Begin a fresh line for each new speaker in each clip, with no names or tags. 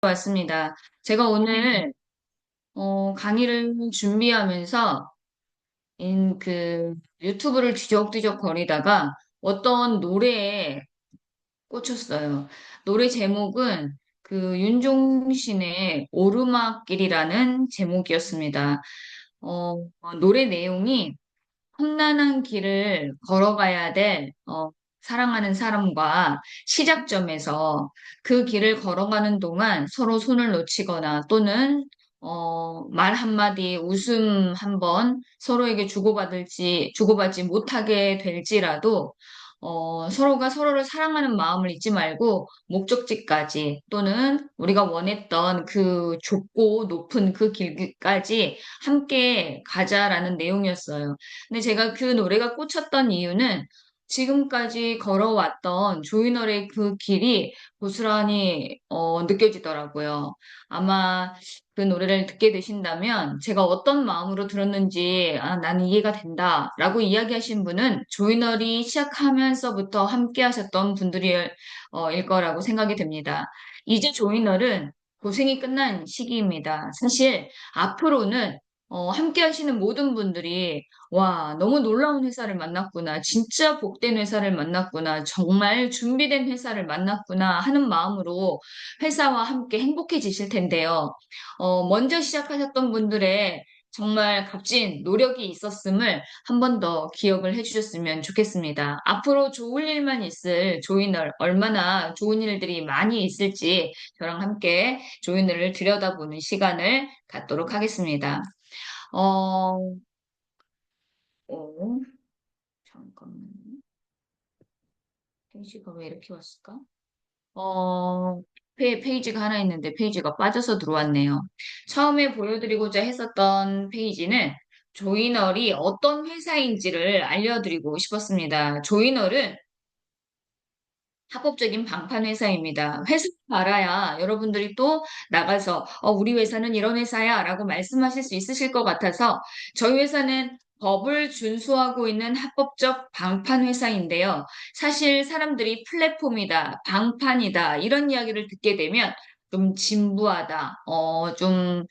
왔습니다. 제가 오늘 강의를 준비하면서 유튜브를 뒤적뒤적 거리다가 어떤 노래에 꽂혔어요. 노래 제목은 윤종신의 오르막길이라는 제목이었습니다. 노래 내용이 험난한 길을 걸어가야 될 사랑하는 사람과 시작점에서 그 길을 걸어가는 동안 서로 손을 놓치거나 또는 말 한마디, 웃음 한번 서로에게 주고받지 못하게 될지라도 서로가 서로를 사랑하는 마음을 잊지 말고 목적지까지 또는 우리가 원했던 그 좁고 높은 그 길까지 함께 가자라는 내용이었어요. 근데 제가 그 노래가 꽂혔던 이유는 지금까지 걸어왔던 조이널의 그 길이 고스란히 느껴지더라고요. 아마 그 노래를 듣게 되신다면 제가 어떤 마음으로 들었는지 나는 이해가 된다라고 이야기하신 분은 조이널이 시작하면서부터 함께 하셨던 분들일 일 거라고 생각이 됩니다. 이제 조이널은 고생이 끝난 시기입니다. 사실 앞으로는 함께 하시는 모든 분들이 와, 너무 놀라운 회사를 만났구나. 진짜 복된 회사를 만났구나. 정말 준비된 회사를 만났구나 하는 마음으로 회사와 함께 행복해지실 텐데요. 먼저 시작하셨던 분들의 정말 값진 노력이 있었음을 한 번 더 기억을 해주셨으면 좋겠습니다. 앞으로 좋을 일만 있을 조이널, 얼마나 좋은 일들이 많이 있을지 저랑 함께 조이널을 들여다보는 시간을 갖도록 하겠습니다. 어, 어, 잠깐만요. 페이지가 왜 이렇게 왔을까? 페이지가 하나 있는데 페이지가 빠져서 들어왔네요. 처음에 보여드리고자 했었던 페이지는 조이널이 어떤 회사인지를 알려드리고 싶었습니다. 조이널은 합법적인 방판 회사입니다. 회사를 알아야 여러분들이 또 나가서 우리 회사는 이런 회사야 라고 말씀하실 수 있으실 것 같아서 저희 회사는 법을 준수하고 있는 합법적 방판 회사인데요. 사실 사람들이 플랫폼이다, 방판이다 이런 이야기를 듣게 되면 좀 진부하다, 좀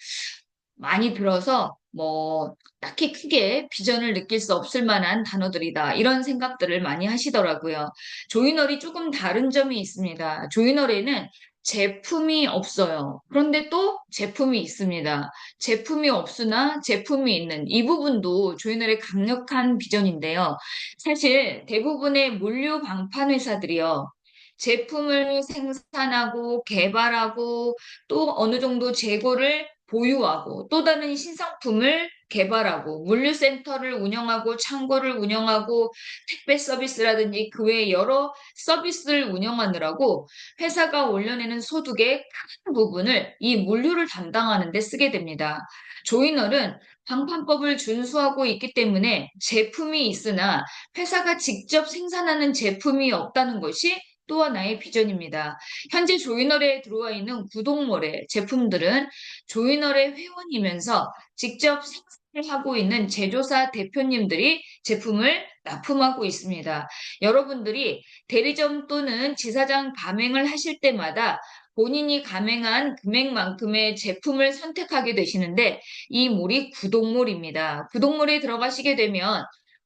많이 들어서 뭐 딱히 크게 비전을 느낄 수 없을 만한 단어들이다. 이런 생각들을 많이 하시더라고요. 조이널이 조금 다른 점이 있습니다. 조이널에는 제품이 없어요. 그런데 또 제품이 있습니다. 제품이 없으나 제품이 있는 이 부분도 조이널의 강력한 비전인데요. 사실 대부분의 물류 방판 회사들이요. 제품을 생산하고 개발하고 또 어느 정도 재고를 보유하고 또 다른 신상품을 개발하고 물류센터를 운영하고 창고를 운영하고 택배 서비스라든지 그 외 여러 서비스를 운영하느라고 회사가 올려내는 소득의 큰 부분을 이 물류를 담당하는 데 쓰게 됩니다. 조이널은 방판법을 준수하고 있기 때문에 제품이 있으나 회사가 직접 생산하는 제품이 없다는 것이 또 하나의 비전입니다. 현재 조이널에 들어와 있는 구독몰의 제품들은 조이널의 회원이면서 직접 생산을 하고 있는 제조사 대표님들이 제품을 납품하고 있습니다. 여러분들이 대리점 또는 지사장 가맹을 하실 때마다 본인이 가맹한 금액만큼의 제품을 선택하게 되시는데 이 몰이 구독몰입니다. 구독몰에 들어가시게 되면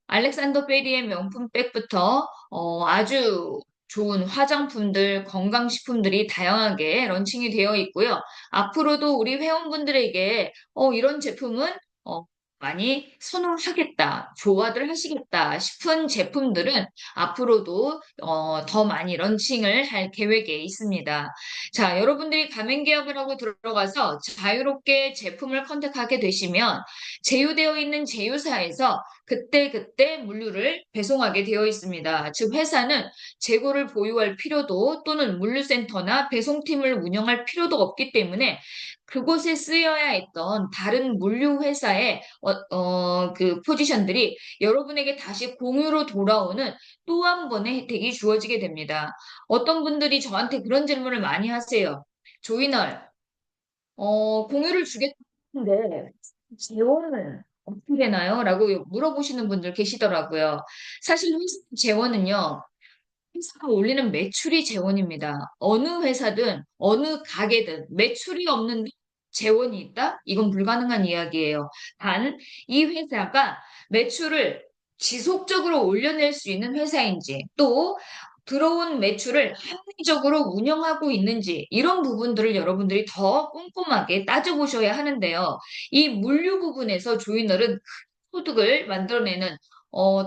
알렉산더 베리의 명품 백부터 아주 좋은 화장품들, 건강식품들이 다양하게 런칭이 되어 있고요. 앞으로도 우리 회원분들에게 이런 제품은 어, 많이 선호하겠다, 좋아들 하시겠다 싶은 제품들은 앞으로도 더 많이 런칭을 할 계획에 있습니다. 자, 여러분들이 가맹 계약을 하고 들어가서 자유롭게 제품을 컨택하게 되시면 제휴되어 있는 제휴사에서 그때그때 물류를 배송하게 되어 있습니다. 즉, 회사는 재고를 보유할 필요도 또는 물류센터나 배송팀을 운영할 필요도 없기 때문에 그곳에 쓰여야 했던 다른 물류 회사의 그 포지션들이 여러분에게 다시 공유로 돌아오는 또 한 번의 혜택이 주어지게 됩니다. 어떤 분들이 저한테 그런 질문을 많이 하세요. 조이널, 공유를 주겠는데 재원은 어떻게 되나요? 라고 물어보시는 분들 계시더라고요. 사실 회사 재원은요. 회사가 올리는 매출이 재원입니다. 어느 회사든 어느 가게든 매출이 없는데 재원이 있다? 이건 불가능한 이야기예요. 단, 이 회사가 매출을 지속적으로 올려낼 수 있는 회사인지, 또 들어온 매출을 합리적으로 운영하고 있는지, 이런 부분들을 여러분들이 더 꼼꼼하게 따져보셔야 하는데요. 이 물류 부분에서 조이널은 소득을 만들어내는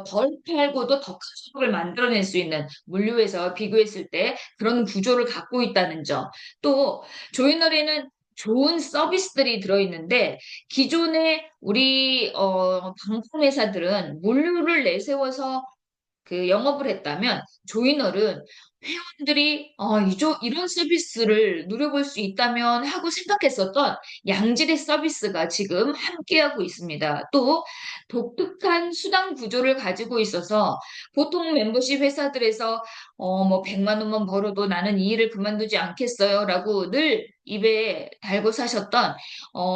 덜 팔고도 더 큰 소득을 만들어낼 수 있는 물류에서 비교했을 때 그런 구조를 갖고 있다는 점. 또 조이널에는 좋은 서비스들이 들어있는데 기존의 우리 방송회사들은 물류를 내세워서 그 영업을 했다면 조이널은 회원들이 이런 서비스를 누려볼 수 있다면 하고 생각했었던 양질의 서비스가 지금 함께하고 있습니다. 또 독특한 수당 구조를 가지고 있어서 보통 멤버십 회사들에서 뭐 100만 원만 벌어도 나는 이 일을 그만두지 않겠어요라고 늘 입에 달고 사셨던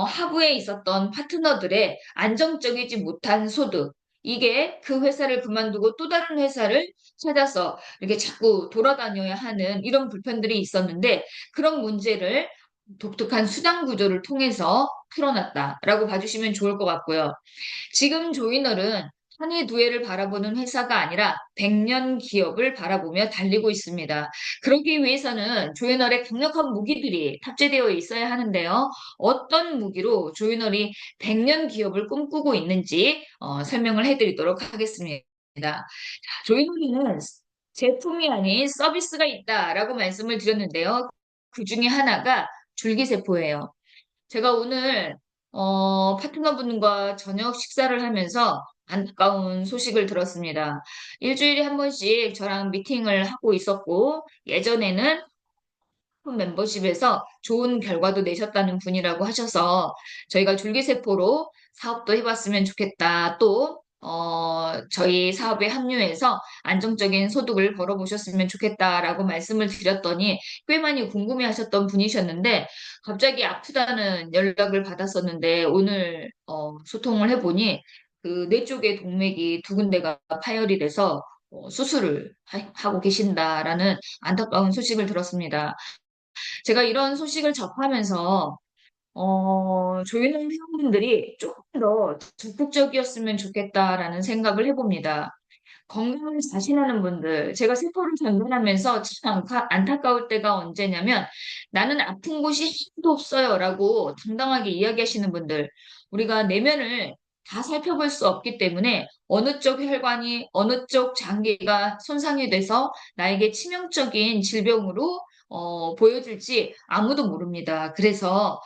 하부에 있었던 파트너들의 안정적이지 못한 소득, 이게 그 회사를 그만두고 또 다른 회사를 찾아서 이렇게 자꾸 돌아다녀야 하는 이런 불편들이 있었는데 그런 문제를 독특한 수당 구조를 통해서 풀어놨다라고 봐주시면 좋을 것 같고요. 지금 조이널은 한 해 두 해를 바라보는 회사가 아니라 100년 기업을 바라보며 달리고 있습니다. 그러기 위해서는 조이널에 강력한 무기들이 탑재되어 있어야 하는데요. 어떤 무기로 조이널이 100년 기업을 꿈꾸고 있는지 설명을 해드리도록 하겠습니다. 자, 조이널에는 제품이 아닌 서비스가 있다라고 말씀을 드렸는데요. 그 중에 하나가 줄기세포예요. 제가 오늘 파트너분과 저녁 식사를 하면서 안타까운 소식을 들었습니다. 일주일에 한 번씩 저랑 미팅을 하고 있었고, 예전에는 멤버십에서 좋은 결과도 내셨다는 분이라고 하셔서 저희가 줄기세포로 사업도 해봤으면 좋겠다. 또 저희 사업에 합류해서 안정적인 소득을 벌어보셨으면 좋겠다라고 말씀을 드렸더니 꽤 많이 궁금해하셨던 분이셨는데 갑자기 아프다는 연락을 받았었는데 오늘 소통을 해보니 그 뇌 쪽의 동맥이 두 군데가 파열이 돼서 수술을 하고 계신다라는 안타까운 소식을 들었습니다. 제가 이런 소식을 접하면서 조인성 회원분들이 조금 더 적극적이었으면 좋겠다라는 생각을 해봅니다. 건강을 자신하는 분들, 제가 세포를 전달하면서 참 안타까울 때가 언제냐면 나는 아픈 곳이 하나도 없어요라고 당당하게 이야기하시는 분들, 우리가 내면을 다 살펴볼 수 없기 때문에 어느 쪽 혈관이 어느 쪽 장기가 손상이 돼서 나에게 치명적인 질병으로 보여질지 아무도 모릅니다. 그래서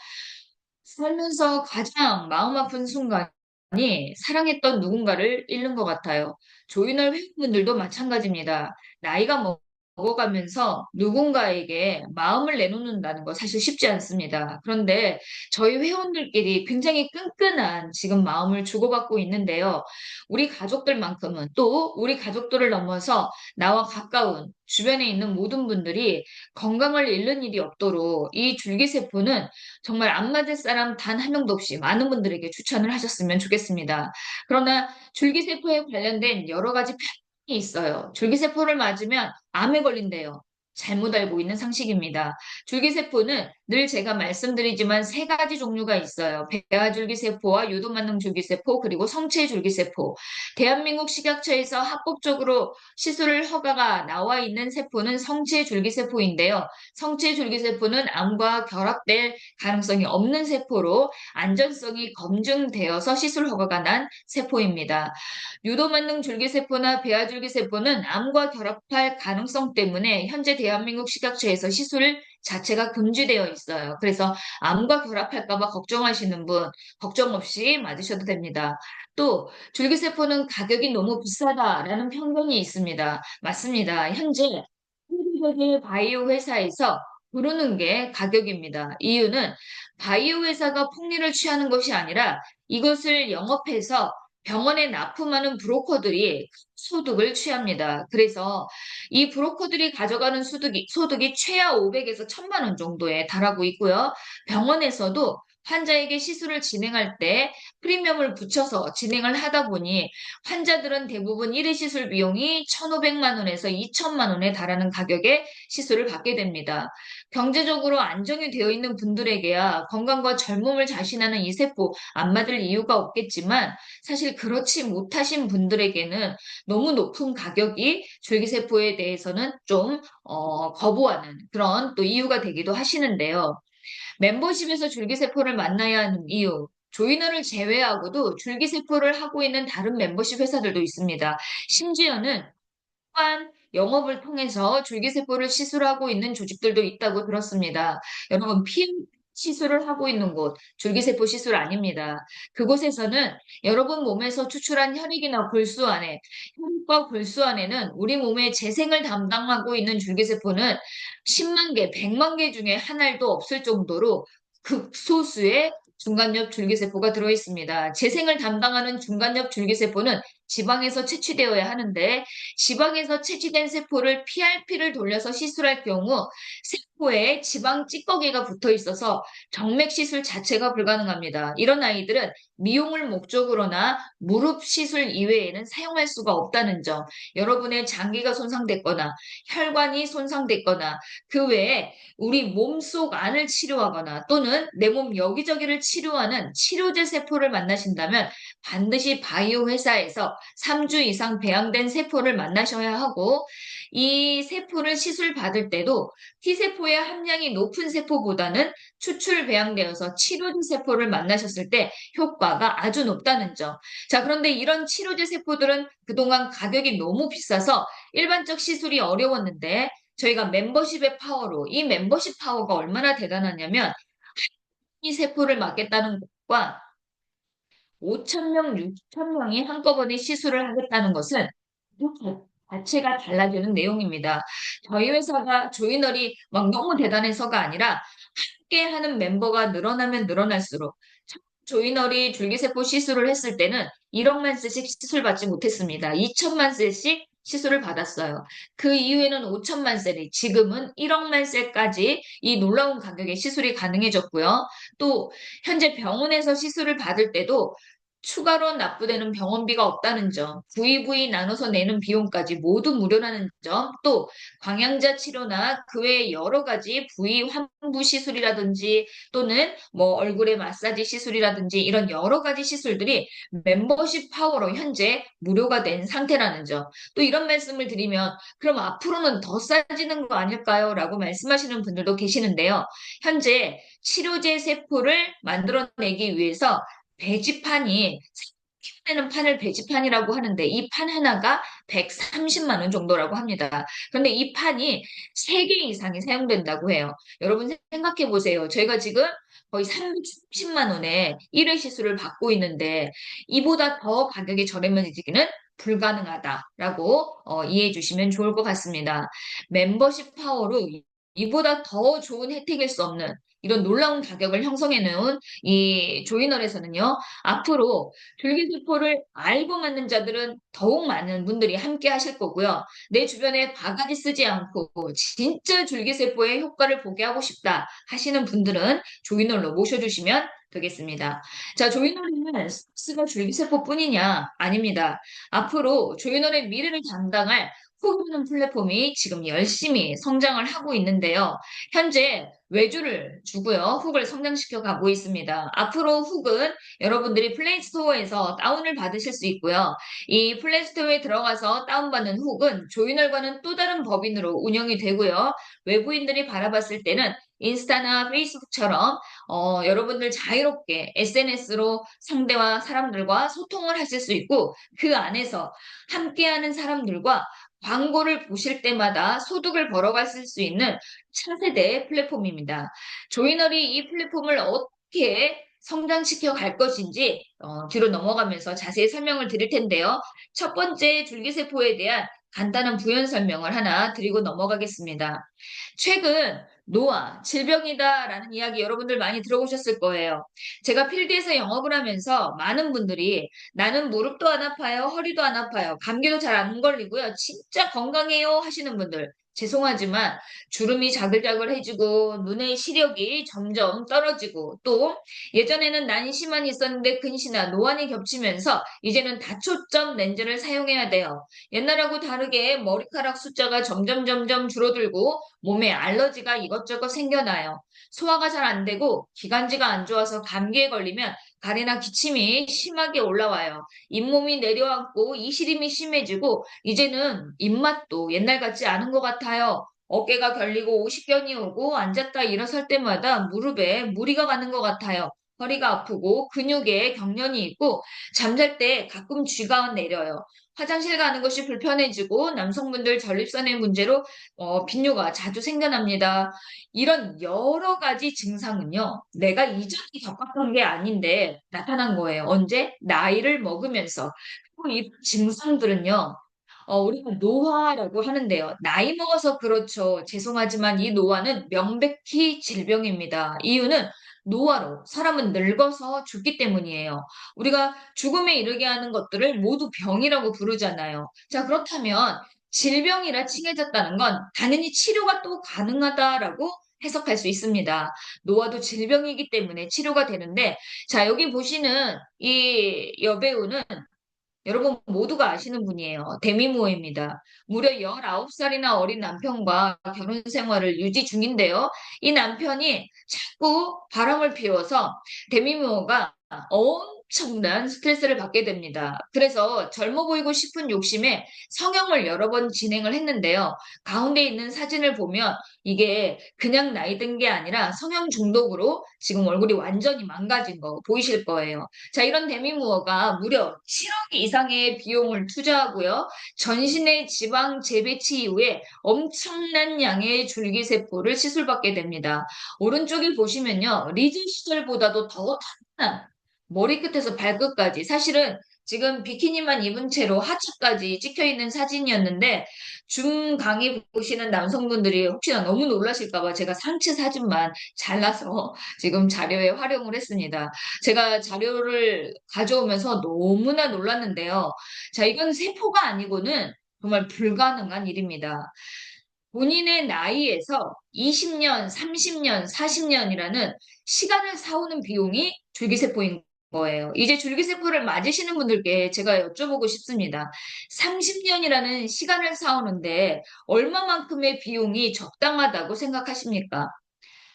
살면서 가장 마음 아픈 순간이 사랑했던 누군가를 잃는 것 같아요. 조이널 회원분들도 마찬가지입니다. 나이가 먹어가면서 누군가에게 마음을 내놓는다는 거 사실 쉽지 않습니다. 그런데 저희 회원들끼리 굉장히 끈끈한 지금 마음을 주고받고 있는데요. 우리 가족들만큼은 또 우리 가족들을 넘어서 나와 가까운 주변에 있는 모든 분들이 건강을 잃는 일이 없도록 이 줄기세포는 정말 안 맞을 사람 단 한 명도 없이 많은 분들에게 추천을 하셨으면 좋겠습니다. 그러나 줄기세포에 관련된 여러 가지 편견이 있어요. 줄기세포를 맞으면 암에 걸린대요. 잘못 알고 있는 상식입니다. 줄기세포는 늘 제가 말씀드리지만 세 가지 종류가 있어요. 배아줄기세포와 요도만능 줄기세포, 그리고 성체줄기세포. 대한민국 식약처에서 합법적으로 시술 허가가 나와 있는 세포는 성체줄기세포인데요. 성체줄기세포는 암과 결합될 가능성이 없는 세포로 안전성이 검증되어서 시술 허가가 난 세포입니다. 유도만능 줄기세포나 배아줄기세포는 암과 결합할 가능성 때문에 현재 대한민국 식약처에서 시술 자체가 금지되어 있어요. 그래서 암과 결합할까봐 걱정하시는 분 걱정 없이 맞으셔도 됩니다. 또 줄기세포는 가격이 너무 비싸다라는 편견이 있습니다. 맞습니다. 현재 세계적인 바이오 회사에서 부르는 게 가격입니다. 이유는 바이오 회사가 폭리를 취하는 것이 아니라 이것을 영업해서 병원에 납품하는 브로커들이 소득을 취합니다. 그래서 이 브로커들이 가져가는 소득이 최하 500에서 1000만 원 정도에 달하고 있고요. 병원에서도 환자에게 시술을 진행할 때 프리미엄을 붙여서 진행을 하다 보니 환자들은 대부분 1회 시술 비용이 1,500만 원에서 2천만 원에 달하는 가격의 시술을 받게 됩니다. 경제적으로 안정이 되어 있는 분들에게야 건강과 젊음을 자신하는 이 세포 안 맞을 이유가 없겠지만 사실 그렇지 못하신 분들에게는 너무 높은 가격이 줄기세포에 대해서는 좀 거부하는 그런 또 이유가 되기도 하시는데요. 멤버십에서 줄기세포를 만나야 하는 이유. 조이너를 제외하고도 줄기세포를 하고 있는 다른 멤버십 회사들도 있습니다. 심지어는 또한 영업을 통해서 줄기세포를 시술하고 있는 조직들도 있다고 들었습니다. 여러분, 피 시술을 하고 있는 곳, 줄기세포 시술 아닙니다. 그곳에서는 여러분 몸에서 추출한 혈액이나 골수 안에, 혈액과 골수 안에는 우리 몸의 재생을 담당하고 있는 줄기세포는 10만 개, 100만 개 중에 한 알도 없을 정도로 극소수의 중간엽 줄기세포가 들어 있습니다. 재생을 담당하는 중간엽 줄기세포는 지방에서 채취되어야 하는데 지방에서 채취된 세포를 PRP를 돌려서 시술할 경우 세포에 지방 찌꺼기가 붙어 있어서 정맥 시술 자체가 불가능합니다. 이런 아이들은 미용을 목적으로나 무릎 시술 이외에는 사용할 수가 없다는 점, 여러분의 장기가 손상됐거나 혈관이 손상됐거나 그 외에 우리 몸속 안을 치료하거나 또는 내 몸 여기저기를 치료하는 치료제 세포를 만나신다면 반드시 바이오 회사에서 3주 이상 배양된 세포를 만나셔야 하고 이 세포를 시술 받을 때도 T세포의 함량이 높은 세포보다는 추출 배양되어서 치료제 세포를 만나셨을 때 효과가 아주 높다는 점. 자, 그런데 이런 치료제 세포들은 그동안 가격이 너무 비싸서 일반적 시술이 어려웠는데 저희가 멤버십의 파워로 이 멤버십 파워가 얼마나 대단하냐면 이 세포를 막겠다는 것과 5천 명, 6천 명이 한꺼번에 시술을 하겠다는 것은 그 자체가 달라지는 내용입니다. 저희 회사가 조이널이 막 너무 대단해서가 아니라 함께 하는 멤버가 늘어나면 늘어날수록 조이널이 줄기세포 시술을 했을 때는 1억만 셀씩 시술 받지 못했습니다. 2천만 셀씩 시술을 받았어요. 그 이후에는 5천만 셀이 지금은 1억만 셀까지 이 놀라운 가격에 시술이 가능해졌고요. 또 현재 병원에서 시술을 받을 때도 추가로 납부되는 병원비가 없다는 점, 부위부위 나눠서 내는 비용까지 모두 무료라는 점, 또 광양자 치료나 그 외에 여러 가지 부위 환부 시술이라든지 또는 뭐 얼굴에 마사지 시술이라든지 이런 여러 가지 시술들이 멤버십 파워로 현재 무료가 된 상태라는 점. 또 이런 말씀을 드리면 그럼 앞으로는 더 싸지는 거 아닐까요? 라고 말씀하시는 분들도 계시는데요. 현재 치료제 세포를 만들어내기 위해서 배지판이 키워내는 판을 배지판이라고 하는데 이 판 하나가 130만 원 정도라고 합니다. 그런데 이 판이 3개 이상이 사용된다고 해요. 여러분 생각해 보세요. 저희가 지금 거의 330만 원에 1회 시술을 받고 있는데 이보다 더 가격이 저렴해지기는 불가능하다라고 이해해 주시면 좋을 것 같습니다. 멤버십 파워로 이보다 더 좋은 혜택일 수 없는 이런 놀라운 가격을 형성해 놓은 이 조이널에서는요, 앞으로 줄기세포를 알고 맞는 자들은 더욱 많은 분들이 함께 하실 거고요. 내 주변에 바가지 쓰지 않고 진짜 줄기세포의 효과를 보게 하고 싶다 하시는 분들은 조이널로 모셔주시면 되겠습니다. 자, 조이널에는 스가 줄기세포뿐이냐? 아닙니다. 앞으로 조이널의 미래를 담당할 훅이라는 플랫폼이 지금 열심히 성장을 하고 있는데요. 현재 외주를 주고요. 훅을 성장시켜 가고 있습니다. 앞으로 훅은 여러분들이 플레이스토어에서 다운을 받으실 수 있고요. 이 플레이스토어에 들어가서 다운받는 훅은 조이널과는 또 다른 법인으로 운영이 되고요. 외부인들이 바라봤을 때는 인스타나 페이스북처럼 여러분들 자유롭게 SNS로 상대와 사람들과 소통을 하실 수 있고 그 안에서 함께하는 사람들과 광고를 보실 때마다 소득을 벌어갔을 수 있는 차세대 플랫폼입니다. 조이널이 이 플랫폼을 어떻게 성장시켜 갈 것인지 뒤로 넘어가면서 자세히 설명을 드릴 텐데요. 첫 번째 줄기세포에 대한 간단한 부연 설명을 하나 드리고 넘어가겠습니다. 최근 노화, 질병이다라는 이야기 여러분들 많이 들어보셨을 거예요. 제가 필드에서 영업을 하면서 많은 분들이 나는 무릎도 안 아파요, 허리도 안 아파요, 감기도 잘 안 걸리고요, 진짜 건강해요 하시는 분들 죄송하지만 주름이 자글자글해지고 눈의 시력이 점점 떨어지고 또 예전에는 난시만 있었는데 근시나 노안이 겹치면서 이제는 다초점 렌즈를 사용해야 돼요. 옛날하고 다르게 머리카락 숫자가 점점 줄어들고 몸에 알러지가 이것저것 생겨나요. 소화가 잘 안 되고 기관지가 안 좋아서 감기에 걸리면 가래나 기침이 심하게 올라와요. 잇몸이 내려앉고 이시림이 심해지고 이제는 입맛도 옛날 같지 않은 것 같아요. 어깨가 결리고 오십견이 오고 앉았다 일어설 때마다 무릎에 무리가 가는 것 같아요. 허리가 아프고 근육에 경련이 있고 잠잘 때 가끔 쥐가 내려요. 화장실 가는 것이 불편해지고 남성분들 전립선의 문제로 빈뇨가 자주 생겨납니다. 이런 여러 가지 증상은요, 내가 이전에 겪었던 게 아닌데 나타난 거예요. 언제? 나이를 먹으면서. 그리고 이 증상들은요, 우리가 노화라고 하는데요. 나이 먹어서 그렇죠. 죄송하지만 이 노화는 명백히 질병입니다. 이유는 노화로 사람은 늙어서 죽기 때문이에요. 우리가 죽음에 이르게 하는 것들을 모두 병이라고 부르잖아요. 자, 그렇다면 질병이라 칭해졌다는 건 당연히 치료가 또 가능하다라고 해석할 수 있습니다. 노화도 질병이기 때문에 치료가 되는데, 자, 여기 보시는 이 여배우는 여러분 모두가 아시는 분이에요. 데미모어입니다. 무려 19살이나 어린 남편과 결혼 생활을 유지 중인데요. 이 남편이 자꾸 바람을 피워서 데미모어가 엄청난 스트레스를 받게 됩니다. 그래서 젊어 보이고 싶은 욕심에 성형을 여러 번 진행을 했는데요. 가운데 있는 사진을 보면 이게 그냥 나이 든 게 아니라 성형 중독으로 지금 얼굴이 완전히 망가진 거 보이실 거예요. 자, 이런 데미무어가 무려 7억 이상의 비용을 투자하고요. 전신의 지방 재배치 이후에 엄청난 양의 줄기세포를 시술받게 됩니다. 오른쪽에 보시면요. 리즈 시절보다도 더 탄탄한 머리끝에서 발끝까지 사실은 지금 비키니만 입은 채로 하체까지 찍혀 있는 사진이었는데 줌 강의 보시는 남성분들이 혹시나 너무 놀라실까봐 제가 상체 사진만 잘라서 지금 자료에 활용을 했습니다. 제가 자료를 가져오면서 너무나 놀랐는데요. 자, 이건 세포가 아니고는 정말 불가능한 일입니다. 본인의 나이에서 20년, 30년, 40년이라는 시간을 사오는 비용이 줄기세포인 거예요. 이제 줄기세포를 맞으시는 분들께 제가 여쭤보고 싶습니다. 30년이라는 시간을 사오는데 얼마만큼의 비용이 적당하다고 생각하십니까?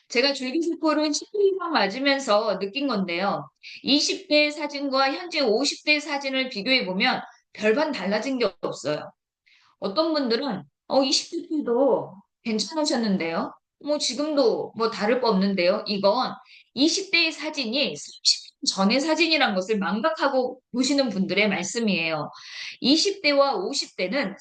제가 줄기세포를 10년 이상 맞으면서 느낀 건데요. 20대 사진과 현재 50대 사진을 비교해 보면 별반 달라진 게 없어요. 어떤 분들은 20대 때도 괜찮으셨는데요. 뭐 지금도 뭐 다를 거 없는데요. 이건 20대의 사진이 30년 전의 사진이란 것을 망각하고 보시는 분들의 말씀이에요. 20대와 50대는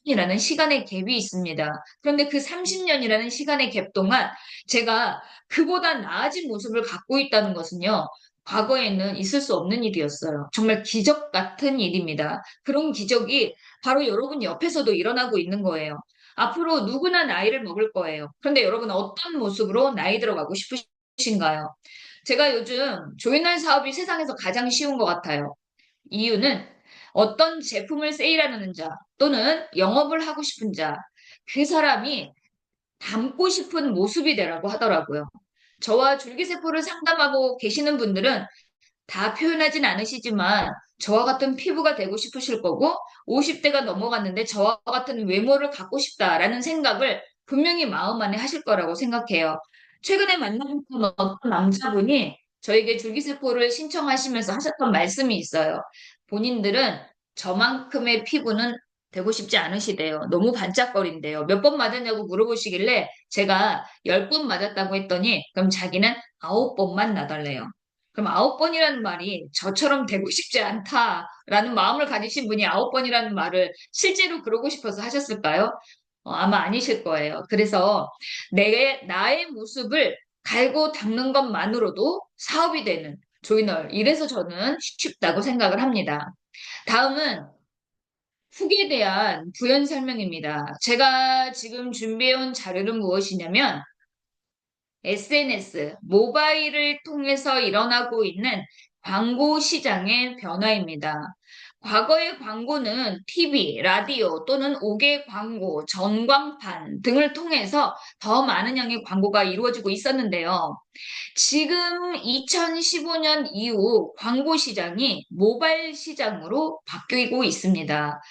30년이라는 시간의 갭이 있습니다. 그런데 그 30년이라는 시간의 갭 동안 제가 그보다 나아진 모습을 갖고 있다는 것은요. 과거에는 있을 수 없는 일이었어요. 정말 기적 같은 일입니다. 그런 기적이 바로 여러분 옆에서도 일어나고 있는 거예요. 앞으로 누구나 나이를 먹을 거예요. 그런데 여러분 어떤 모습으로 나이 들어가고 싶으신가요? 제가 요즘 조인할 사업이 세상에서 가장 쉬운 것 같아요. 이유는 어떤 제품을 세일하는 자 또는 영업을 하고 싶은 자, 그 사람이 닮고 싶은 모습이 되라고 하더라고요. 저와 줄기세포를 상담하고 계시는 분들은 다 표현하진 않으시지만 저와 같은 피부가 되고 싶으실 거고 50대가 넘어갔는데 저와 같은 외모를 갖고 싶다라는 생각을 분명히 마음 안에 하실 거라고 생각해요. 최근에 만나본 어떤 남자분이 저에게 줄기세포를 신청하시면서 하셨던 말씀이 있어요. 본인들은 저만큼의 피부는 되고 싶지 않으시대요. 너무 반짝거린대요. 몇 번 맞았냐고 물어보시길래 제가 10번 맞았다고 했더니 그럼 자기는 9번만 놔달래요. 그럼 9번이라는 말이 저처럼 되고 싶지 않다라는 마음을 가지신 분이 9번이라는 말을 실제로 그러고 싶어서 하셨을까요? 아마 아니실 거예요. 그래서 나의 모습을 갈고 닦는 것만으로도 사업이 되는 조이널. 이래서 저는 쉽다고 생각을 합니다. 다음은 훅에 대한 부연 설명입니다. 제가 지금 준비해온 자료는 무엇이냐면 SNS, 모바일을 통해서 일어나고 있는 광고 시장의 변화입니다. 과거의 광고는 TV, 라디오 또는 옥외 광고, 전광판 등을 통해서 더 많은 양의 광고가 이루어지고 있었는데요. 지금 2015년 이후 광고 시장이 모바일 시장으로 바뀌고 있습니다.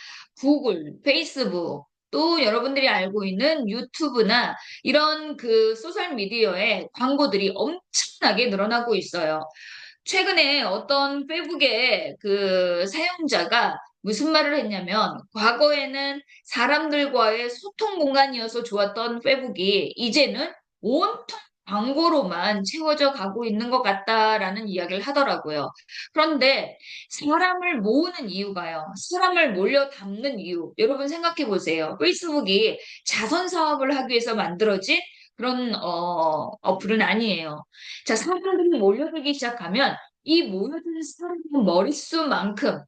구글, 페이스북, 또 여러분들이 알고 있는 유튜브나 이런 그 소셜미디어에 광고들이 엄청나게 늘어나고 있어요. 최근에 어떤 페북의 그 사용자가 무슨 말을 했냐면, 과거에는 사람들과의 소통 공간이어서 좋았던 페북이 이제는 온통 광고로만 채워져 가고 있는 것 같다라는 이야기를 하더라고요. 그런데 사람을 모으는 이유가요. 사람을 몰려 담는 이유. 여러분 생각해 보세요. 페이스북이 자선 사업을 하기 위해서 만들어진 그런 어플은 아니에요. 자, 사람들이 몰려들기 시작하면 이 모여드는 사람의 머릿수만큼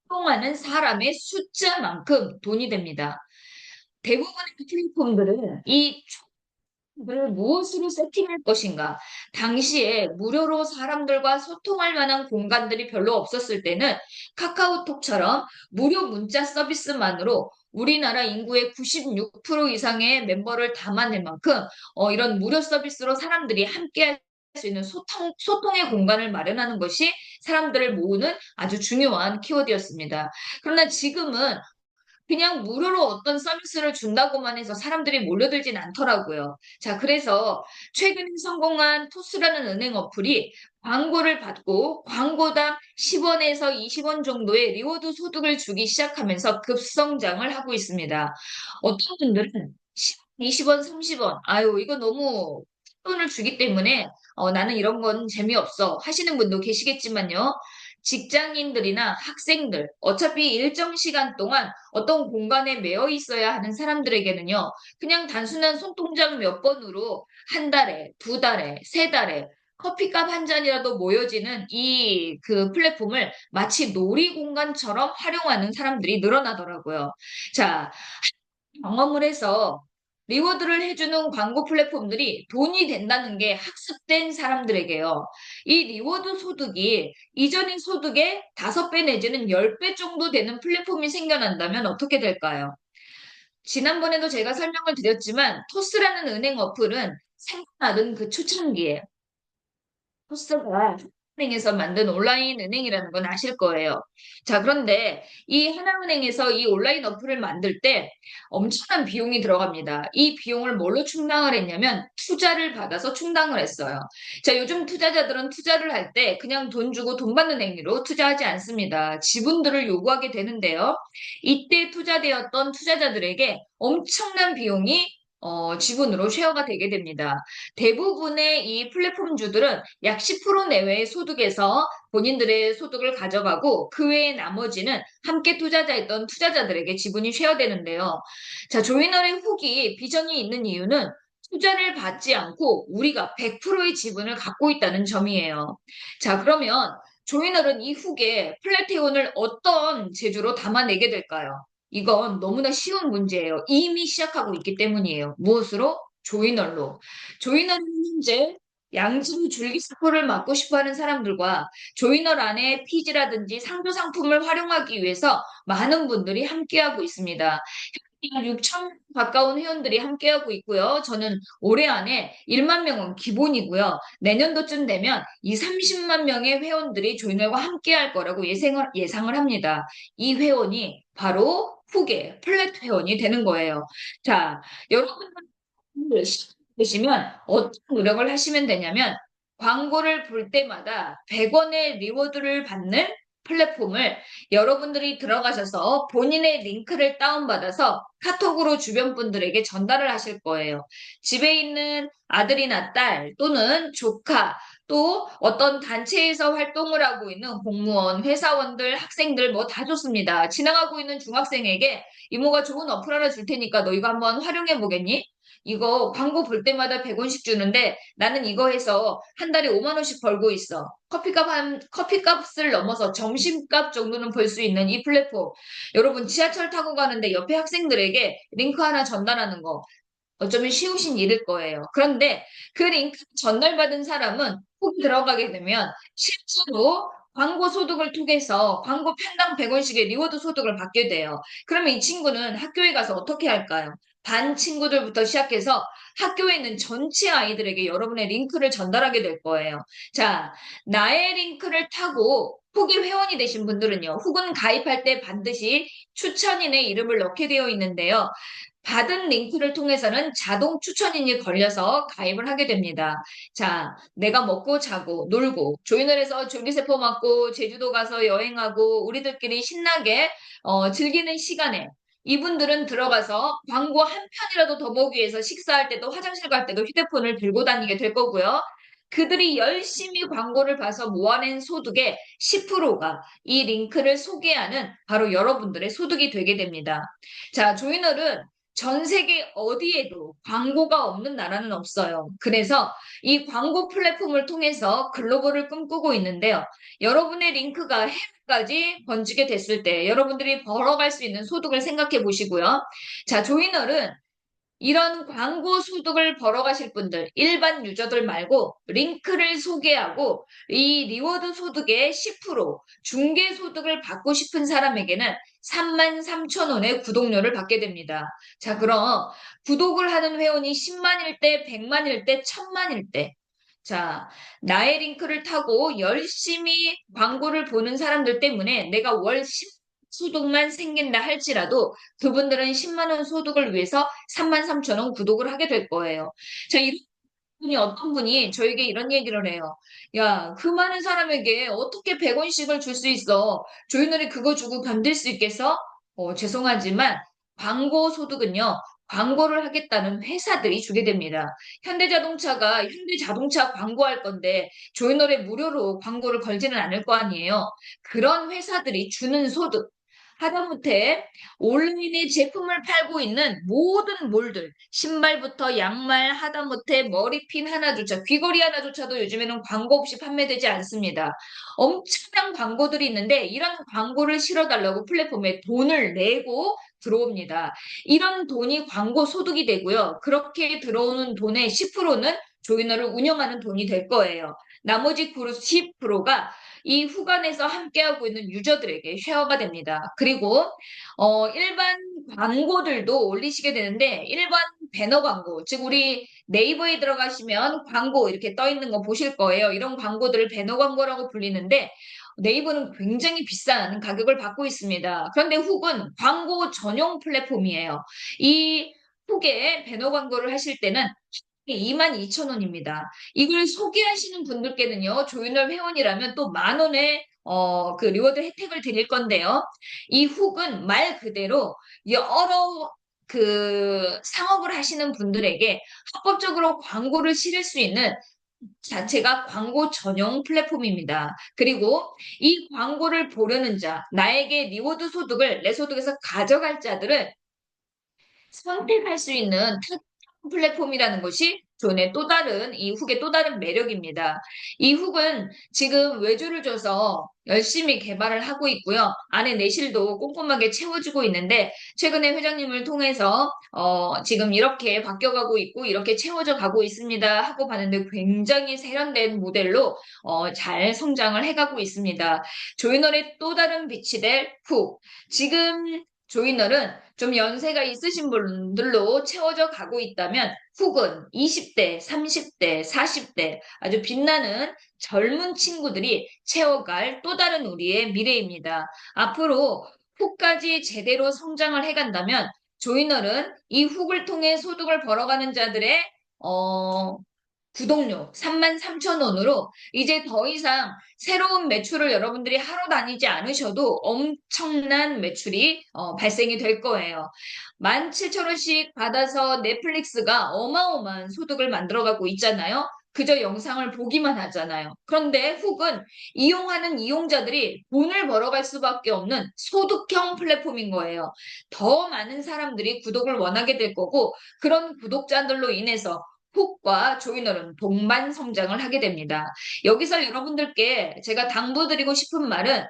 활동하는 사람의 숫자만큼 돈이 됩니다. 대부분의 플랫폼들은 이 를 무엇으로 세팅할 것인가? 당시에 무료로 사람들과 소통할 만한 공간들이 별로 없었을 때는 카카오톡처럼 무료 문자 서비스만으로 우리나라 인구의 96% 이상의 멤버를 담아낼 만큼 이런 무료 서비스로 사람들이 함께 할 수 있는 소통의 공간을 마련하는 것이 사람들을 모으는 아주 중요한 키워드였습니다. 그러나 지금은 그냥 무료로 어떤 서비스를 준다고만 해서 사람들이 몰려들진 않더라고요. 자, 그래서 최근에 성공한 토스라는 은행 어플이 광고를 받고 광고당 10원에서 20원 정도의 리워드 소득을 주기 시작하면서 급성장을 하고 있습니다. 어떤 분들은 10원, 20원, 30원, 아유, 이거 너무 돈을 주기 때문에 나는 이런 건 재미없어 하시는 분도 계시겠지만요. 직장인들이나 학생들, 어차피 일정 시간 동안 어떤 공간에 매여 있어야 하는 사람들에게는요, 그냥 단순한 손동작 몇 번으로 한 달에, 두 달에, 세 달에 커피값 한 잔이라도 모여지는 이 그 플랫폼을 마치 놀이공간처럼 활용하는 사람들이 늘어나더라고요. 자, 경험을 해서 리워드를 해주는 광고 플랫폼들이 돈이 된다는 게 학습된 사람들에게요. 이 리워드 소득이 이전의 소득의 5배 내지는 10배 정도 되는 플랫폼이 생겨난다면 어떻게 될까요? 지난번에도 제가 설명을 드렸지만 토스라는 은행 어플은 생각나던 그 초창기에 토스가 은행에서 만든 온라인 은행이라는 건 아실 거예요. 자, 그런데 이 하나은행에서 이 온라인 어플을 만들 때 엄청난 비용이 들어갑니다. 이 비용을 뭘로 충당을 했냐면 투자를 받아서 충당을 했어요. 자, 요즘 투자자들은 투자를 할 때 그냥 돈 주고 돈 받는 행위로 투자하지 않습니다. 지분들을 요구하게 되는데요. 이때 투자되었던 투자자들에게 엄청난 비용이 지분으로 쉐어가 되게 됩니다. 대부분의 이 플랫폼주들은 약 10% 내외의 소득에서 본인들의 소득을 가져가고 그 외의 나머지는 함께 투자자였던 투자자들에게 지분이 쉐어되는데요. 자, 조이널의 훅이 비전이 있는 이유는 투자를 받지 않고 우리가 100%의 지분을 갖고 있다는 점이에요. 자, 그러면 조이널은 이 훅에 플래티온을 어떤 재주로 담아내게 될까요? 이건 너무나 쉬운 문제예요. 이미 시작하고 있기 때문이에요. 무엇으로? 조이널로. 조이널은 현재 양지로 줄기세포를 막고 싶어 하는 사람들과 조이널 안에 피지라든지 상조 상품을 활용하기 위해서 많은 분들이 함께하고 있습니다. 6천 가까운 회원들이 함께하고 있고요. 저는 올해 안에 1만 명은 기본이고요. 내년도쯤 되면 2, 30만 명의 회원들이 조이널과 함께할 거라고 예상을 합니다. 이 회원이 바로 후계 플랫 회원이 되는 거예요. 자, 여러분들 시면 어떤 노력을 하시면 되냐면 광고를 볼 때마다 100원의 리워드를 받는 플랫폼을 여러분들이 들어가셔서 본인의 링크를 다운받아서 카톡으로 주변 분들에게 전달을 하실 거예요. 집에 있는 아들이나 딸 또는 조카 또 어떤 단체에서 활동을 하고 있는 공무원, 회사원들, 학생들 뭐 다 좋습니다. 지나가고 있는 중학생에게 이모가 좋은 어플 하나 줄 테니까 너 이거 한번 활용해 보겠니? 이거 광고 볼 때마다 100원씩 주는데 나는 이거 해서 한 달에 5만 원씩 벌고 있어. 커피값을 넘어서 점심값 정도는 벌 수 있는 이 플랫폼. 여러분 지하철 타고 가는데 옆에 학생들에게 링크 하나 전달하는 거 어쩌면 쉬우신 일일 거예요. 그런데 그 링크 전달받은 사람은 훅 들어가게 되면 실제로 광고 소득을 통해서 광고 편당 100원씩의 리워드 소득을 받게 돼요. 그러면 이 친구는 학교에 가서 어떻게 할까요? 반 친구들부터 시작해서 학교에 있는 전체 아이들에게 여러분의 링크를 전달하게 될 거예요. 자, 나의 링크를 타고 후기 회원이 되신 분들은요, 혹은 가입할 때 반드시 추천인의 이름을 넣게 되어 있는데요. 받은 링크를 통해서는 자동 추천인이 걸려서 가입을 하게 됩니다. 자, 내가 먹고 자고 놀고 조인을해서 줄기세포 맞고 제주도 가서 여행하고 우리들끼리 신나게 즐기는 시간에 이분들은 들어가서 광고 한 편이라도 더 보기 위해서 식사할 때도 화장실 갈 때도 휴대폰을 들고 다니게 될 거고요. 그들이 열심히 광고를 봐서 모아낸 소득의 10%가 이 링크를 소개하는 바로 여러분들의 소득이 되게 됩니다. 자, 조이널은 전 세계 어디에도 광고가 없는 나라는 없어요. 그래서 이 광고 플랫폼을 통해서 글로벌을 꿈꾸고 있는데요. 여러분의 링크가 해외까지 번지게 됐을 때 여러분들이 벌어갈 수 있는 소득을 생각해 보시고요. 자, 조이널은 이런 광고 소득을 벌어가실 분들, 일반 유저들 말고 링크를 소개하고 이 리워드 소득의 10%, 중개 소득을 받고 싶은 사람에게는 33,000원의 구독료를 받게 됩니다. 자, 그럼 구독을 하는 회원이 10만일 때, 100만일 때, 1000만일 때. 자, 나의 링크를 타고 열심히 광고를 보는 사람들 때문에 내가 월 10 소득만 생긴다 할지라도 그분들은 10만 원 소득을 위해서 33,000원 구독을 하게 될 거예요. 자, 이런 분이 어떤 분이 저에게 이런 얘기를 해요. 야, 그 많은 사람에게 어떻게 100원씩을 줄 수 있어? 조이너리 그거 주고 견딜 수 있겠어? 죄송하지만 광고 소득은요. 광고를 하겠다는 회사들이 주게 됩니다. 현대자동차가 현대자동차 광고할 건데 조이너리 무료로 광고를 걸지는 않을 거 아니에요. 그런 회사들이 주는 소득. 하다못해 온라인에 제품을 팔고 있는 모든 몰들, 신발부터 양말, 하다못해 머리핀 하나조차, 귀걸이 하나조차도 요즘에는 광고 없이 판매되지 않습니다. 엄청난 광고들이 있는데 이런 광고를 실어달라고 플랫폼에 돈을 내고 들어옵니다. 이런 돈이 광고 소득이 되고요. 그렇게 들어오는 돈의 10%는 조이너를 운영하는 돈이 될 거예요. 나머지 90%가 이 후간에서 함께하고 있는 유저들에게 쉐어가 됩니다. 그리고 일반 광고들도 올리시게 되는데 일반 배너 광고, 즉 우리 네이버에 들어가시면 광고 이렇게 떠 있는 거 보실 거예요. 이런 광고들을 배너 광고라고 불리는데 네이버는 굉장히 비싼 가격을 받고 있습니다. 그런데 훅은 광고 전용 플랫폼이에요. 이 훅에 배너 광고를 하실 때는 22,000원입니다. 이걸 소개하시는 분들께는요, 조인월 회원이라면 또 만 원의 그 리워드 혜택을 드릴 건데요. 이 훅은 말 그대로 여러 그 상업을 하시는 분들에게 합법적으로 광고를 실을 수 있는 자체가 광고 전용 플랫폼입니다. 그리고 이 광고를 보려는 자, 나에게 리워드 소득을 내 소득에서 가져갈 자들은 선택할 수 있는 플랫폼이라는 것이 존의 또 다른 이 훅의 또 다른 매력입니다. 이 훅은 지금 외주를 줘서 열심히 개발을 하고 있고요. 안에 내실도 꼼꼼하게 채워주고 있는데 최근에 회장님을 통해서 지금 이렇게 바뀌어가고 있고 이렇게 채워져 가고 있습니다 하고 봤는데 굉장히 세련된 모델로 잘 성장을 해가고 있습니다. 조이널의 또 다른 빛이 될 훅. 지금 조이널은 좀 연세가 있으신 분들로 채워져 가고 있다면 훅은 20대, 30대, 40대 아주 빛나는 젊은 친구들이 채워갈 또 다른 우리의 미래입니다. 앞으로 훅까지 제대로 성장을 해간다면 조이널은 이 훅을 통해 소득을 벌어가는 자들의 어, 구독료 33,000원으로 이제 더 이상 새로운 매출을 여러분들이 하러 다니지 않으셔도 엄청난 매출이 발생이 될 거예요. 17,000원씩 받아서 넷플릭스가 어마어마한 소득을 만들어가고 있잖아요. 그저 영상을 보기만 하잖아요. 그런데 훅은 이용하는 이용자들이 돈을 벌어갈 수밖에 없는 소득형 플랫폼인 거예요. 더 많은 사람들이 구독을 원하게 될 거고 그런 구독자들로 인해서 훅과 조이널은 동반 성장을 하게 됩니다. 여기서 여러분들께 제가 당부드리고 싶은 말은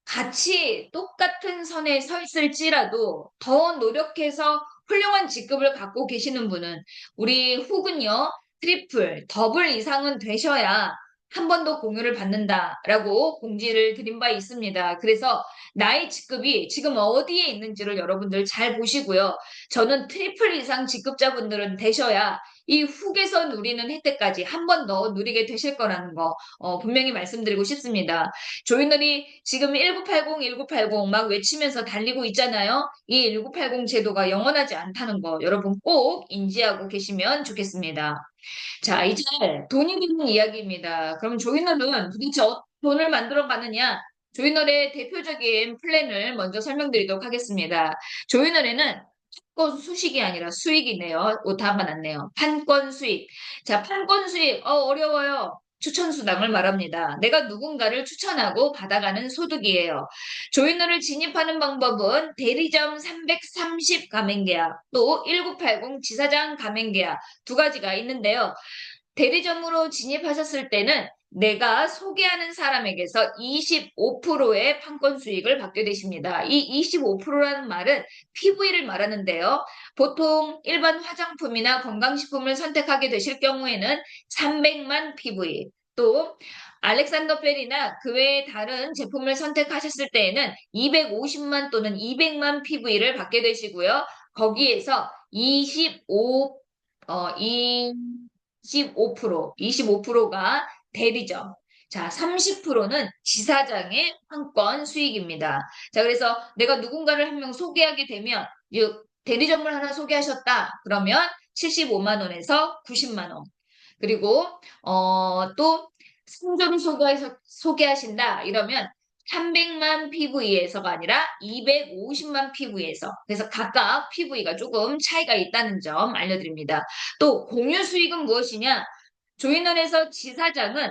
같이 똑같은 선에 서 있을지라도 더 노력해서 훌륭한 직급을 갖고 계시는 분은 우리 훅은요, 트리플, 더블 이상은 되셔야 한 번 더 공유를 받는다라고 공지를 드린 바 있습니다. 그래서 나의 직급이 지금 어디에 있는지를 여러분들 잘 보시고요. 저는 트리플 이상 직급자분들은 되셔야 이 훅에서 누리는 혜택까지 한 번 더 누리게 되실 거라는 거 분명히 말씀드리고 싶습니다. 조이너리 지금 1980, 1980 막 외치면서 달리고 있잖아요. 이 1980 제도가 영원하지 않다는 거 여러분 꼭 인지하고 계시면 좋겠습니다. 자, 이제 돈이 되는 이야기입니다. 그럼 조이널은 도대체 어떤 돈을 만들어 가느냐? 조이널의 대표적인 플랜을 먼저 설명드리도록 하겠습니다. 조이널에는 판권 수식이 아니라 수익이네요. 오타가 났네요. 판권 수익. 자, 판권 수익. 어려워요. 추천 수당을 말합니다. 내가 누군가를 추천하고 받아가는 소득이에요. 조이너를 진입하는 방법은 대리점 330 가맹계약 또 1980 지사장 가맹계약 두 가지가 있는데요. 대리점으로 진입하셨을 때는 내가 소개하는 사람에게서 25%의 판권 수익을 받게 되십니다. 이 25%라는 말은 PV를 말하는데요. 보통 일반 화장품이나 건강식품을 선택하게 되실 경우에는 300만 PV, 또 알렉산더 펠이나 그 외의 다른 제품을 선택하셨을 때에는 250만 또는 200만 PV를 받게 되시고요. 거기에서 25%가 대리점. 자, 30%는 지사장의 판권 수익입니다. 자, 그래서 내가 누군가를 한 명 소개하게 되면, 대리점을 하나 소개하셨다. 그러면 75만 원에서 90만 원. 그리고, 또, 상조를 소개하신다. 이러면 300만 PV에서가 아니라 250만 PV에서. 그래서 각각 PV가 조금 차이가 있다는 점 알려드립니다. 또 공유 수익은 무엇이냐? 조인원에서 지사장은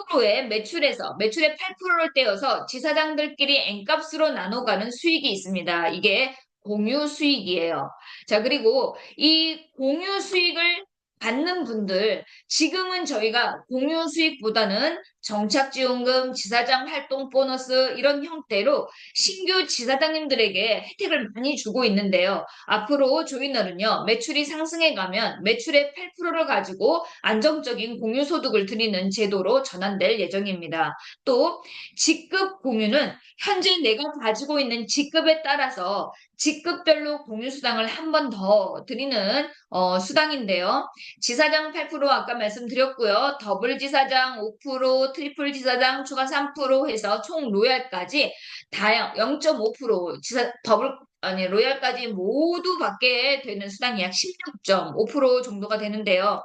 프로의 매출의 8%를 떼어서 지사장들끼리 N값으로 나눠가는 수익이 있습니다. 이게 공유 수익이에요. 자, 그리고 이 공유 수익을 받는 분들, 지금은 저희가 공유 수익보다는 정착지원금, 지사장 활동 보너스 이런 형태로 신규 지사장님들에게 혜택을 많이 주고 있는데요. 앞으로 조이너는요, 매출이 상승해 가면 매출의 8%를 가지고 안정적인 공유소득을 드리는 제도로 전환될 예정입니다. 또 직급 공유는 현재 내가 가지고 있는 직급에 따라서 직급별로 공유수당을 한 번 더 드리는 수당인데요. 지사장 8% 아까 말씀드렸고요. 더블 지사장 5%, 트리플 지사장 추가 3% 해서 총 로얄까지 다 0.5% 더블 아니 로얄까지 모두 받게 되는 수당이 약 16.5% 정도가 되는데요.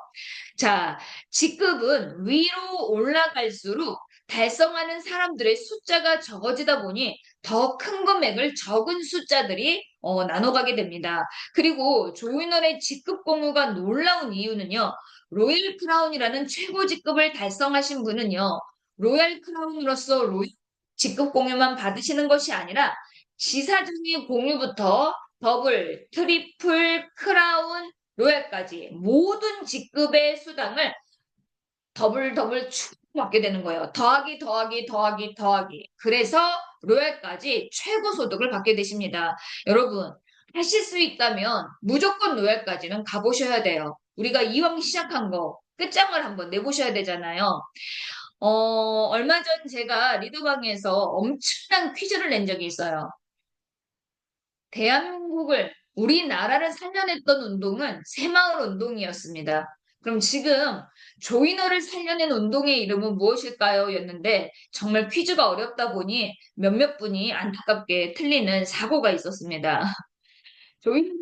자, 직급은 위로 올라갈수록 달성하는 사람들의 숫자가 적어지다 보니 더 큰 금액을 적은 숫자들이 나눠가게 됩니다. 그리고 조이널의 직급 공유가 놀라운 이유는요. 로얄 크라운이라는 최고 직급을 달성하신 분은요. 로얄 크라운으로서 로얄 직급 공유만 받으시는 것이 아니라 지사장의 공유부터 더블, 트리플, 크라운, 로얄까지 모든 직급의 수당을 더블 쭉 받게 되는 거예요. 더하기, 더하기, 더하기, 더하기. 그래서 로얄까지 최고 소득을 받게 되십니다. 여러분, 하실 수 있다면 무조건 로얄까지는 가보셔야 돼요. 우리가 이왕 시작한 거 끝장을 한번 내보셔야 되잖아요. 얼마 전 제가 리더방에서 엄청난 퀴즈를 낸 적이 있어요. 우리나라를 살려냈던 운동은 새마을 운동이었습니다. 그럼 지금 조이너를 살려낸 운동의 이름은 무엇일까요? 였는데 정말 퀴즈가 어렵다 보니 몇몇 분이 안타깝게 틀리는 사고가 있었습니다. 조이너를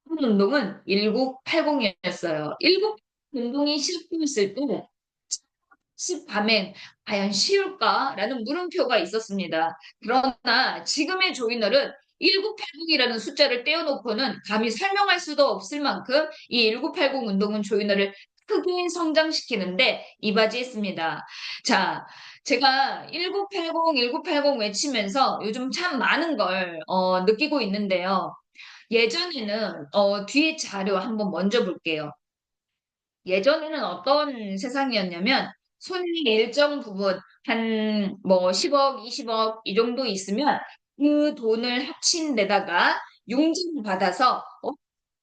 살려낸 운동은 1980이었어요. 1980 운동이 시작되었을 때 밤엔 과연 쉬울까라는 물음표가 있었습니다. 그러나 지금의 조이널은 1980이라는 숫자를 떼어놓고는 감히 설명할 수도 없을 만큼 이 1980 운동은 조이널을 크게 성장시키는데 이바지했습니다. 자, 제가 1980, 1980 외치면서 요즘 참 많은 걸 느끼고 있는데요. 예전에는 뒤에 자료 한번 먼저 볼게요. 예전에는 어떤 세상이었냐면 손익 일정 부분 한 뭐 10억, 20억 이 정도 있으면 그 돈을 합친 데다가 용돈 받아서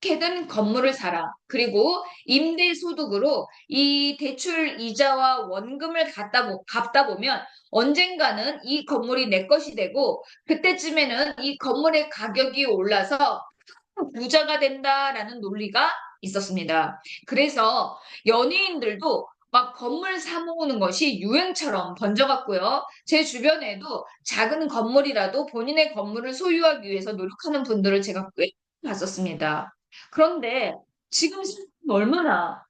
어떻게든 건물을 사라. 그리고 임대소득으로 이 대출 이자와 원금을 갚다 보면 언젠가는 이 건물이 내 것이 되고 그때쯤에는 이 건물의 가격이 올라서 부자가 된다라는 논리가 있었습니다. 그래서 연예인들도 막 건물 사 모으는 것이 유행처럼 번져갔고요. 제 주변에도 작은 건물이라도 본인의 건물을 소유하기 위해서 노력하는 분들을 제가 꽤 봤었습니다. 그런데 지금 세상이 얼마나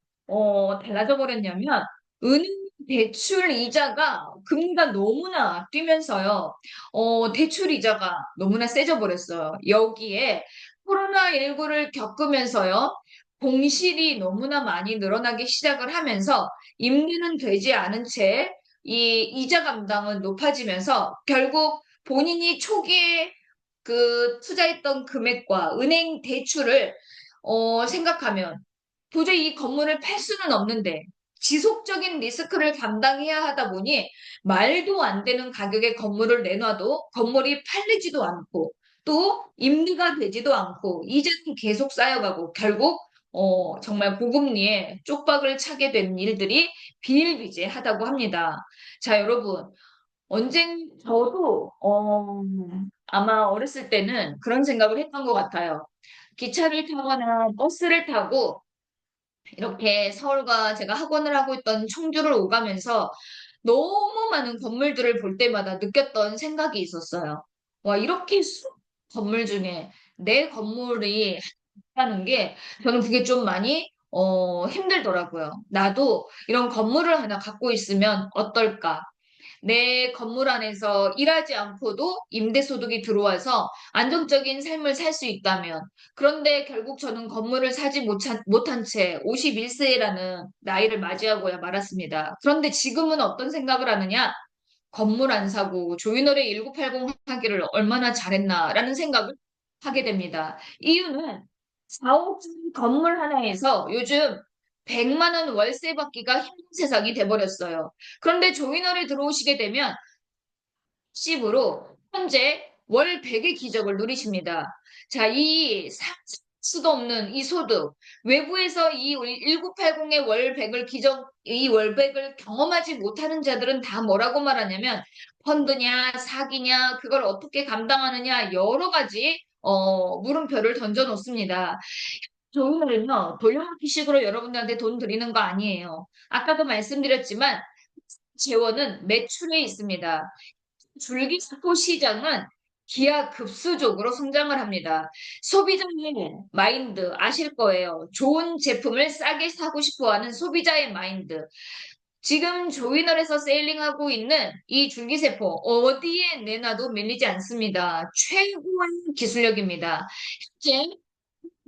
달라져 버렸냐면 은행 대출 이자가 금리가 너무나 뛰면서요. 대출 이자가 너무나 세져 버렸어요. 여기에 코로나19를 겪으면서요. 공실이 너무나 많이 늘어나기 시작을 하면서 임대는 되지 않은 채 이 이자 감당은 높아지면서 결국 본인이 초기에 그 투자했던 금액과 은행 대출을 생각하면 도저히 이 건물을 팔 수는 없는데 지속적인 리스크를 감당해야 하다 보니 말도 안 되는 가격의 건물을 내놔도 건물이 팔리지도 않고 또 임대가 되지도 않고 이자는 계속 쌓여가고 결국 정말 고금리에 쪽박을 차게 된 일들이 비일비재하다고 합니다. 자, 여러분. 언젠 저도 아마 어렸을 때는 그런 생각을 했던 것 같아요. 기차를 타거나 버스를 타고 이렇게 서울과 제가 학원을 하고 있던 청주를 오가면서 너무 많은 건물들을 볼 때마다 느꼈던 생각이 있었어요. 와, 이렇게 건물 중에 내 건물이 하는 게 저는 그게 좀 많이 힘들더라고요. 나도 이런 건물을 하나 갖고 있으면 어떨까? 내 건물 안에서 일하지 않고도 임대소득이 들어와서 안정적인 삶을 살 수 있다면, 그런데 결국 저는 건물을 사지 못한 채 51세라는 나이를 맞이하고야 말았습니다. 그런데 지금은 어떤 생각을 하느냐? 건물 안 사고 조이너의 1980 하기를 얼마나 잘했나라는 생각을 하게 됩니다. 이유는 4억짜리 건물 하나에서 요즘 100만 원 월세 받기가 힘든 세상이 돼버렸어요. 그런데 조이너를 들어오시게 되면 집으로 현재 월 100의 기적을 누리십니다. 자, 이 상상할 수도 없는 이 소득, 외부에서 이 1980의 월 100을 이 월 100을 경험하지 못하는 자들은 다 뭐라고 말하냐면 펀드냐, 사기냐, 그걸 어떻게 감당하느냐, 여러 가지 물음표를 던져 놓습니다. 조이너는요, 돌려막기식으로 여러분들한테 돈 드리는 거 아니에요. 아까도 말씀드렸지만 재원은 매출에 있습니다. 줄기세포 시장은 기하급수적으로 성장을 합니다. 소비자의 마인드 아실 거예요. 좋은 제품을 싸게 사고 싶어 하는 소비자의 마인드. 지금 조이널에서 세일링하고 있는 이 줄기세포 어디에 내놔도 밀리지 않습니다. 최고의 기술력입니다. 현재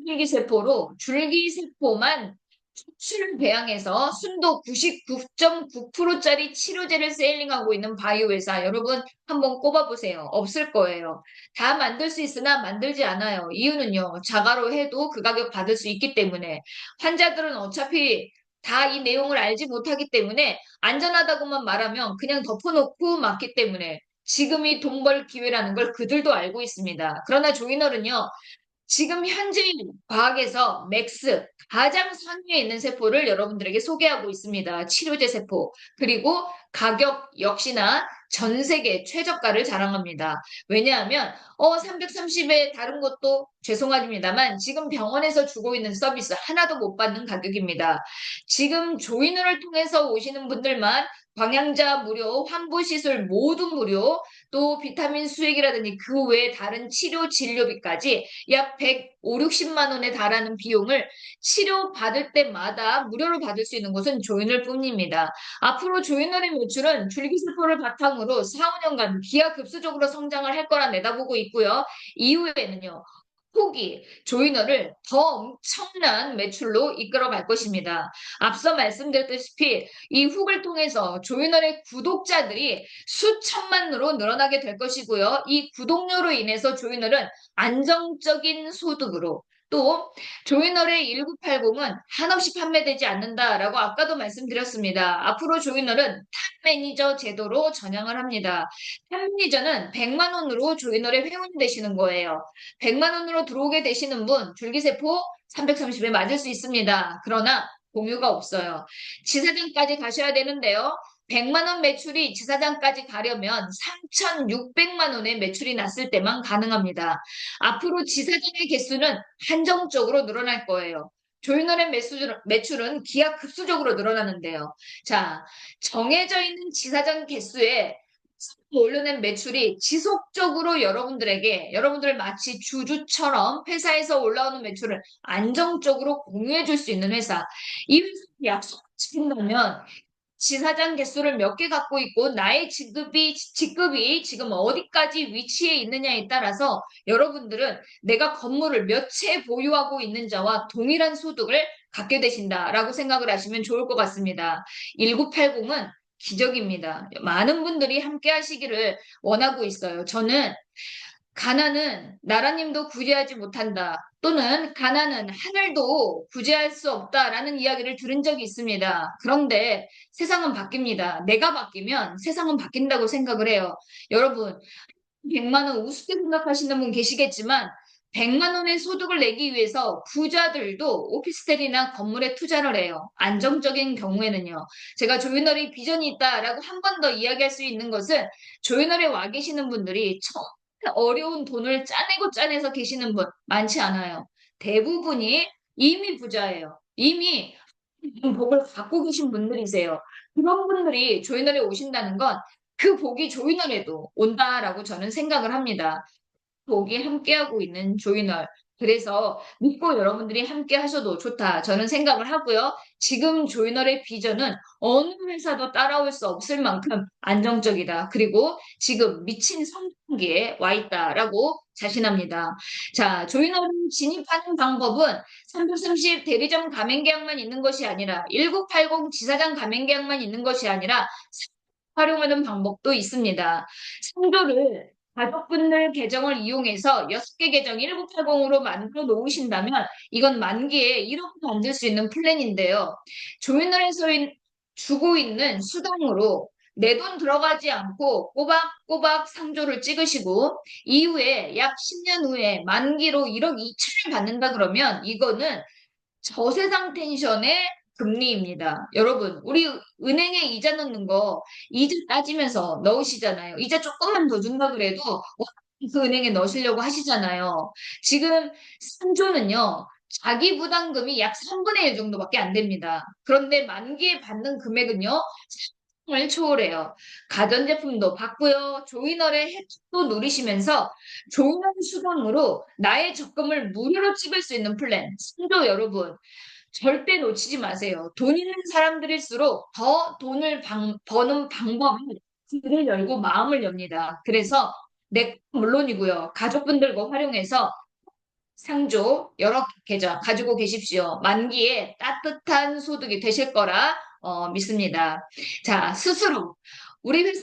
줄기세포로 줄기세포만 수출 배양해서 순도 99.9%짜리 치료제를 세일링하고 있는 바이오 회사 여러분 한번 꼽아보세요. 없을 거예요. 다 만들 수 있으나 만들지 않아요. 이유는요. 자가로 해도 그 가격 받을 수 있기 때문에 환자들은 어차피 다 이 내용을 알지 못하기 때문에 안전하다고만 말하면 그냥 덮어놓고 맞기 때문에 지금이 돈 벌 기회라는 걸 그들도 알고 있습니다. 그러나 조이널은요. 지금 현재 과학에서 맥스 가장 상위에 있는 세포를 여러분들에게 소개하고 있습니다. 치료제 세포. 그리고 가격 역시나 전 세계 최저가를 자랑합니다. 왜냐하면 330에 다른 것도 죄송합니다만 지금 병원에서 주고 있는 서비스 하나도 못 받는 가격입니다. 지금 조인후를 통해서 오시는 분들만 광양자 무료, 환부 시술 모두 무료, 또 비타민 수액이라든지 그 외에 다른 치료 진료비까지 약 150, 60만 원에 달하는 비용을 치료받을 때마다 무료로 받을 수 있는 곳은 조이널 뿐입니다. 앞으로 조이널의 매출은 줄기세포를 바탕으로 4, 5년간 기하급수적으로 성장을 할 거라 내다보고 있고요. 이후에는요. 폭이 조이너를 더 엄청난 매출로 이끌어갈 것입니다. 앞서 말씀드렸다시피 이 훅을 통해서 조이널의 구독자들이 수천만으로 늘어나게 될 것이고요. 이 구독료로 인해서 조이널은 안정적인 소득으로 또 조이널의 1980은 한없이 판매되지 않는다라고 아까도 말씀드렸습니다. 앞으로 조이널은 탑 매니저 제도로 전향을 합니다. 탑 매니저는 100만 원으로 조이널의 회원이 되시는 거예요. 100만 원으로 들어오게 되시는 분 줄기세포 330에 맞을 수 있습니다. 그러나 공유가 없어요. 지사장까지 가셔야 되는데요. 100만 원 매출이 지사장까지 가려면 3,600만 원의 매출이 났을 때만 가능합니다. 앞으로 지사장의 개수는 한정적으로 늘어날 거예요. 조이널의 매출은 기하급수적으로 늘어나는데요. 자, 정해져 있는 지사장 개수에 올려낸 매출이 지속적으로 여러분들 마치 주주처럼 회사에서 올라오는 매출을 안정적으로 공유해 줄 수 있는 회사. 이 회사 약속 지킨다면 지사장 개수를 몇 개 갖고 있고 나의 직급이 지금 어디까지 위치해 있느냐에 따라서 여러분들은 내가 건물을 몇 채 보유하고 있는 자와 동일한 소득을 갖게 되신다라고 생각을 하시면 좋을 것 같습니다. 1980은 기적입니다. 많은 분들이 함께 하시기를 원하고 있어요. 저는 가난은 나라님도 구제하지 못한다. 또는 가난은 하늘도 구제할 수 없다라는 이야기를 들은 적이 있습니다. 그런데 세상은 바뀝니다. 내가 바뀌면 세상은 바뀐다고 생각을 해요. 여러분, 100만 원 우습게 생각하시는 분 계시겠지만 100만 원의 소득을 내기 위해서 부자들도 오피스텔이나 건물에 투자를 해요. 안정적인 경우에는요. 제가 조이널의 비전이 있다라고 한 번 더 이야기할 수 있는 것은 조이널에 와 계시는 분들이 어려운 돈을 짜내고 짜내서 계시는 분 많지 않아요. 대부분이 이미 부자예요. 이미 복을 갖고 계신 분들이세요. 그런 분들이 조이널에 오신다는 건 그 복이 조이널에도 온다라고 저는 생각을 합니다. 복이 함께하고 있는 조이널. 그래서 믿고 여러분들이 함께 하셔도 좋다. 저는 생각을 하고요. 지금 조이널의 비전은 어느 회사도 따라올 수 없을 만큼 안정적이다. 그리고 지금 미친 성장기에 와 있다라고 자신합니다. 자, 조이널을 진입하는 방법은 330 대리점 가맹계약만 있는 것이 아니라 1980 지사장 가맹계약만 있는 것이 아니라 활용하는 방법도 있습니다. 상조를 가족분들 계정을 이용해서 6개 계정 1980으로 만들어 놓으신다면 이건 만기에 1억 만들 수 있는 플랜인데요. 조이널에서 주고 있는 수당으로 내 돈 들어가지 않고 꼬박꼬박 상조를 찍으시고 이후에 약 10년 후에 만기로 1억 2천을 받는다 그러면 이거는 저세상 텐션의 금리입니다. 여러분, 우리 은행에 이자 넣는 거 이자 따지면서 넣으시잖아요. 이자 조금만 더 준다 그래도 그 은행에 넣으시려고 하시잖아요. 지금 상조는요, 자기 부담금이 약 3분의 1 정도밖에 안 됩니다. 그런데 만기에 받는 금액은요, 을 초월해요. 가전제품도 받고요. 조이널의 혜택도 누리시면서 조이널 수당으로 나의 적금을 무료로 찍을 수 있는 플랜. 신조 여러분, 절대 놓치지 마세요. 돈 있는 사람들일수록 더 돈을 버는 방법을 귀를 열고 마음을 엽니다. 그래서 내 물론이고요. 가족분들과 활용해서 상조 여러 계좌 가지고 계십시오. 만기에 따뜻한 소득이 되실 거라 믿습니다. 자, 스스로 우리 회사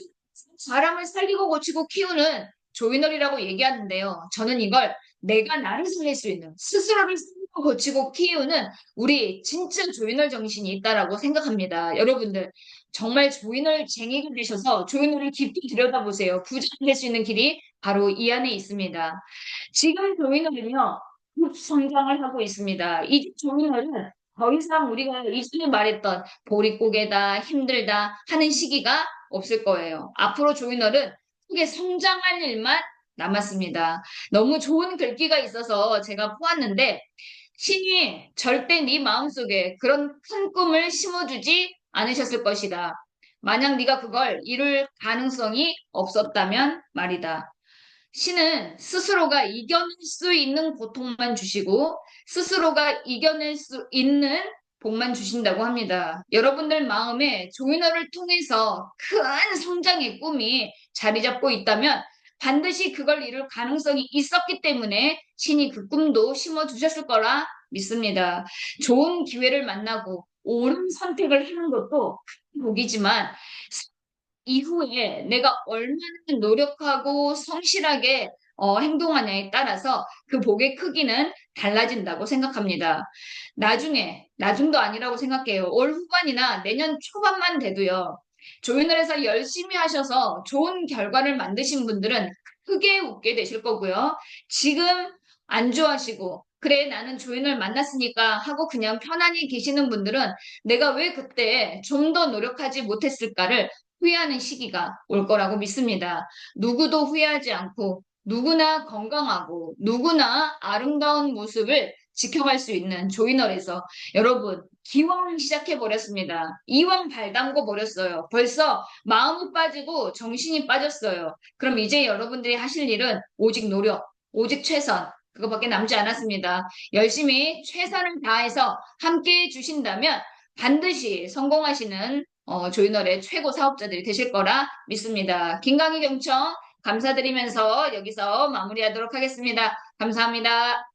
사람을 살리고 고치고 키우는 조이널이라고 얘기하는데요. 저는 이걸 내가 나를 살릴 수 있는 스스로를 살리고 고치고 키우는 우리 진짜 조이널 정신이 있다라고 생각합니다. 여러분들 정말 조이널 쟁이가 되셔서 조이널을 깊이 들여다보세요. 부자 될 수 있는 길이 바로 이 안에 있습니다. 지금 조이널은요. 성장을 하고 있습니다. 이 조이널은 더 이상 우리가 이전에 말했던 보릿고개다, 힘들다 하는 시기가 없을 거예요. 앞으로 조이널은 크게 성장할 일만 남았습니다. 너무 좋은 글귀가 있어서 제가 보았는데 신이 절대 네 마음속에 그런 큰 꿈을 심어주지 않으셨을 것이다. 만약 네가 그걸 이룰 가능성이 없었다면 말이다. 신은 스스로가 이겨낼 수 있는 고통만 주시고 스스로가 이겨낼 수 있는 복만 주신다고 합니다. 여러분들 마음에 조이너를 통해서 큰 성장의 꿈이 자리 잡고 있다면 반드시 그걸 이룰 가능성이 있었기 때문에 신이 그 꿈도 심어 주셨을 거라 믿습니다. 좋은 기회를 만나고 옳은 선택을 하는 것도 큰 복이지만 이후에 내가 얼마나 노력하고 성실하게 행동하냐에 따라서 그 복의 크기는 달라진다고 생각합니다. 나중도 아니라고 생각해요. 올 후반이나 내년 초반만 돼도요. 조인을 해서 열심히 하셔서 좋은 결과를 만드신 분들은 크게 웃게 되실 거고요. 지금 안 좋아하시고, 그래, 나는 조인을 만났으니까 하고 그냥 편안히 계시는 분들은 내가 왜 그때 좀 더 노력하지 못했을까를 후회하는 시기가 올 거라고 믿습니다. 누구도 후회하지 않고 누구나 건강하고 누구나 아름다운 모습을 지켜갈 수 있는 조이널에서 여러분 기왕 시작해버렸습니다. 이왕 발 담궈 버렸어요. 벌써 마음이 빠지고 정신이 빠졌어요. 그럼 이제 여러분들이 하실 일은 오직 노력, 오직 최선, 그거밖에 남지 않았습니다. 열심히 최선을 다해서 함께 해주신다면 반드시 성공하시는 조이널의 최고 사업자들이 되실 거라 믿습니다. 김강희 경청 감사드리면서 여기서 마무리하도록 하겠습니다. 감사합니다.